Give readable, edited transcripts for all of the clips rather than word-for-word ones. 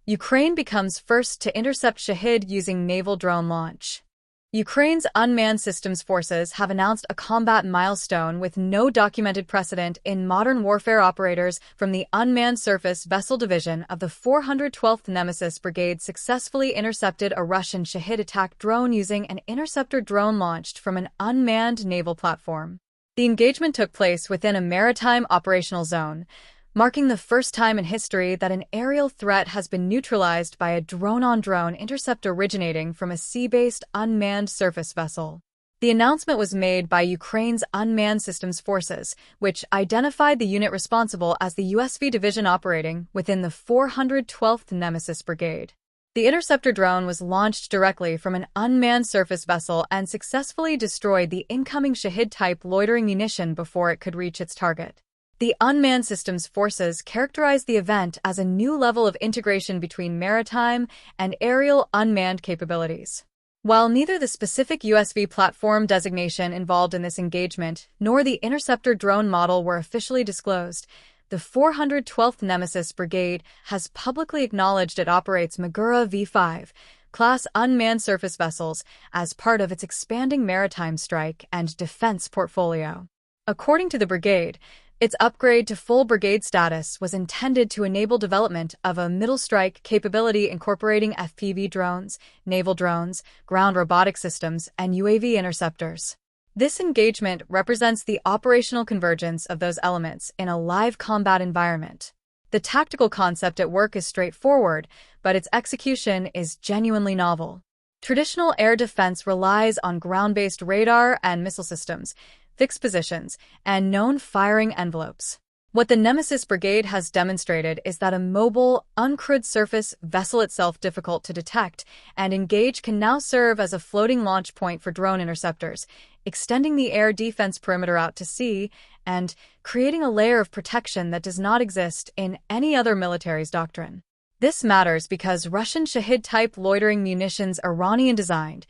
Ukraine becomes first to intercept Shahed using naval drone launch. Ukraine's Unmanned Systems Forces have announced a combat milestone with no documented precedent in modern warfare. Operators from the Unmanned Surface Vessel Division of the 412th Nemesis Brigade successfully intercepted a Russian Shahed attack drone using an interceptor drone launched from an unmanned naval platform. The engagement took place within a maritime operational zone, marking the first time in history that an aerial threat has been neutralized by a drone-on-drone intercept originating from a sea-based unmanned surface vessel. The announcement was made by Ukraine's Unmanned Systems Forces, which identified the unit responsible as the USV division operating within the 412th Nemesis Brigade. The interceptor drone was launched directly from an unmanned surface vessel and successfully destroyed the incoming Shahed-type loitering munition before it could reach its target. The Unmanned Systems Forces characterized the event as a new level of integration between maritime and aerial unmanned capabilities. While neither the specific USV platform designation involved in this engagement nor the interceptor drone model were officially disclosed, the 412th Nemesis Brigade has publicly acknowledged it operates Magura V5 class unmanned surface vessels as part of its expanding maritime strike and defense portfolio. According to the brigade, its upgrade to full brigade status was intended to enable development of a middle strike capability incorporating FPV drones, naval drones, ground robotic systems, and UAV interceptors. This engagement represents the operational convergence of those elements in a live combat environment. The tactical concept at work is straightforward, but its execution is genuinely novel. Traditional air defense relies on ground-based radar and missile systems, fixed positions, and known firing envelopes. What the Nemesis Brigade has demonstrated is that a mobile, uncrewed surface vessel itself difficult to detect and engage can now serve as a floating launch point for drone interceptors, extending the air defense perimeter out to sea and creating a layer of protection that does not exist in any other military's doctrine. This matters because Russian Shahed-type loitering munitions, Iranian-designed,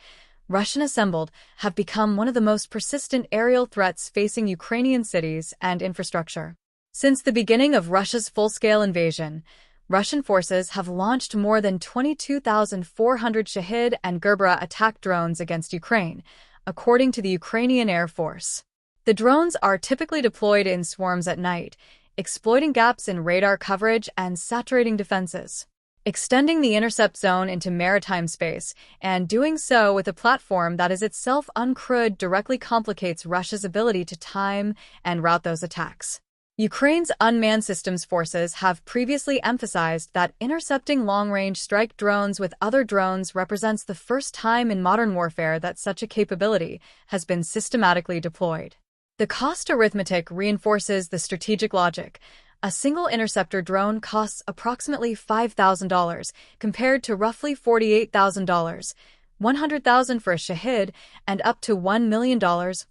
Russian-assembled, have become one of the most persistent aerial threats facing Ukrainian cities and infrastructure. Since the beginning of Russia's full-scale invasion, Russian forces have launched more than 22,400 Shahed and Gerberas attack drones against Ukraine, according to the Ukrainian Air Force. The drones are typically deployed in swarms at night, exploiting gaps in radar coverage and saturating defenses, extending the intercept zone into maritime space, and doing so with a platform that is itself uncrewed directly complicates Russia's ability to time and route those attacks. Ukraine's Unmanned Systems Forces have previously emphasized that intercepting long-range strike drones with other drones represents the first time in modern warfare that such a capability has been systematically deployed. The cost arithmetic reinforces the strategic logic. A single interceptor drone costs approximately $5,000, compared to roughly $48,000, $100,000 for a Shahed, and up to $1 million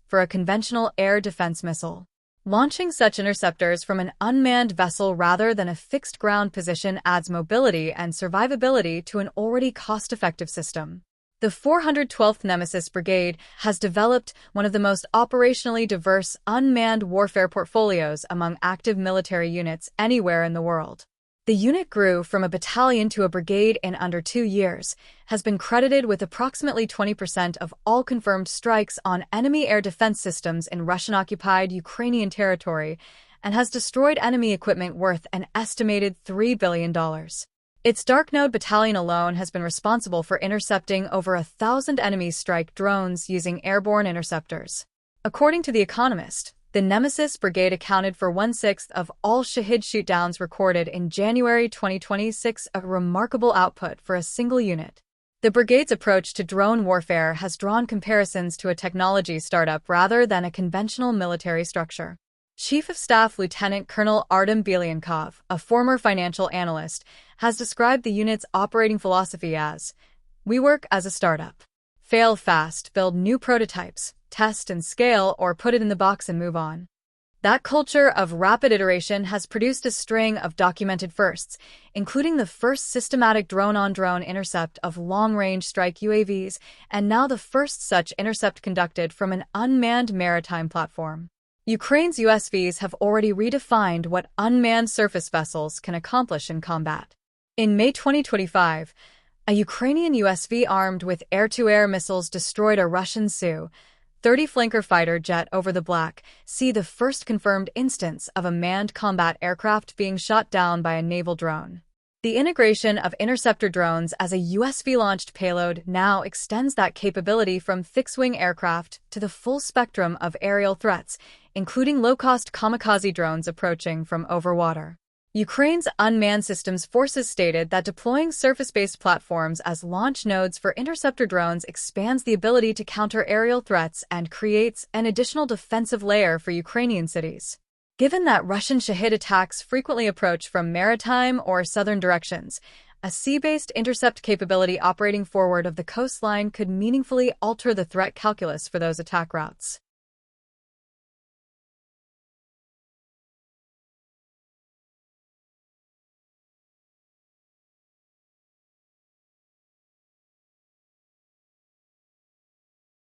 for a conventional air defense missile. Launching such interceptors from an unmanned vessel rather than a fixed ground position adds mobility and survivability to an already cost-effective system. The 412th Nemesis Brigade has developed one of the most operationally diverse unmanned warfare portfolios among active military units anywhere in the world. The unit grew from a battalion to a brigade in under 2 years, has been credited with approximately 20% of all confirmed strikes on enemy air defense systems in Russian-occupied Ukrainian territory, and has destroyed enemy equipment worth an estimated $3 billion. Its Dark Node battalion alone has been responsible for intercepting over 1,000 enemy strike drones using airborne interceptors. According to The Economist, the Nemesis Brigade accounted for 1/6 of all Shahed shootdowns recorded in January 2026, a remarkable output for a single unit. The brigade's approach to drone warfare has drawn comparisons to a technology startup rather than a conventional military structure. Chief of Staff Lieutenant Colonel Artem Belyankov, a former financial analyst, has described the unit's operating philosophy as, "We work as a startup. Fail fast, build new prototypes, test and scale, or put it in the box and move on." That culture of rapid iteration has produced a string of documented firsts, including the first systematic drone-on-drone intercept of long-range strike UAVs, and now the first such intercept conducted from an unmanned maritime platform. Ukraine's USVs have already redefined what unmanned surface vessels can accomplish in combat. In May 2025, a Ukrainian USV armed with air-to-air missiles destroyed a Russian Su-30 flanker fighter jet over the Black Sea, the first confirmed instance of a manned combat aircraft being shot down by a naval drone. The integration of interceptor drones as a USV-launched payload now extends that capability from fixed-wing aircraft to the full spectrum of aerial threats, including low-cost kamikaze drones approaching from over water. Ukraine's Unmanned Systems Forces stated that deploying surface-based platforms as launch nodes for interceptor drones expands the ability to counter aerial threats and creates an additional defensive layer for Ukrainian cities. Given that Russian Shahed attacks frequently approach from maritime or southern directions, a sea-based intercept capability operating forward of the coastline could meaningfully alter the threat calculus for those attack routes.